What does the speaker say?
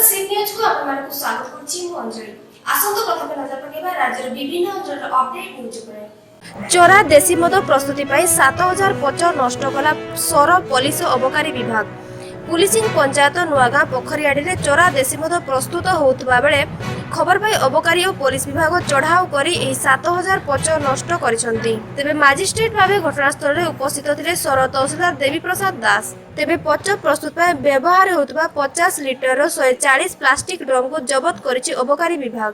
Seat news को आपको स्वागत करछि मु अंजलि। आसंतो प्रथम नजर पकेबा राज्यर विभिन्न अंचल अपडेट न्यूज पर। चोरा देशी मद प्रस्तुति पाई 7000 पच नष्ट कला सर पुलिस अबकारी विभाग। पुलिसिंग पंचायत नुआगां पोखरियाड़ी रे चोरा देशी मद प्रस्तुत होउतबा बेले खबर पाई अबकारी और पुलिस विभाग चढ़ाऊ करी एही 7000 पच नष्ट करिसंती। तेबे मजिस्ट्रेट भावे घटनास्थल रे उपस्थित थिले सर तहसीलदार देवी प्रसाद दास। तेबे पच प्रस्तुत पाई व्यवहार होउतबा 50 लिटर 140 प्लास्टिक ड्रम को जबत करिछि अबकारी विभाग।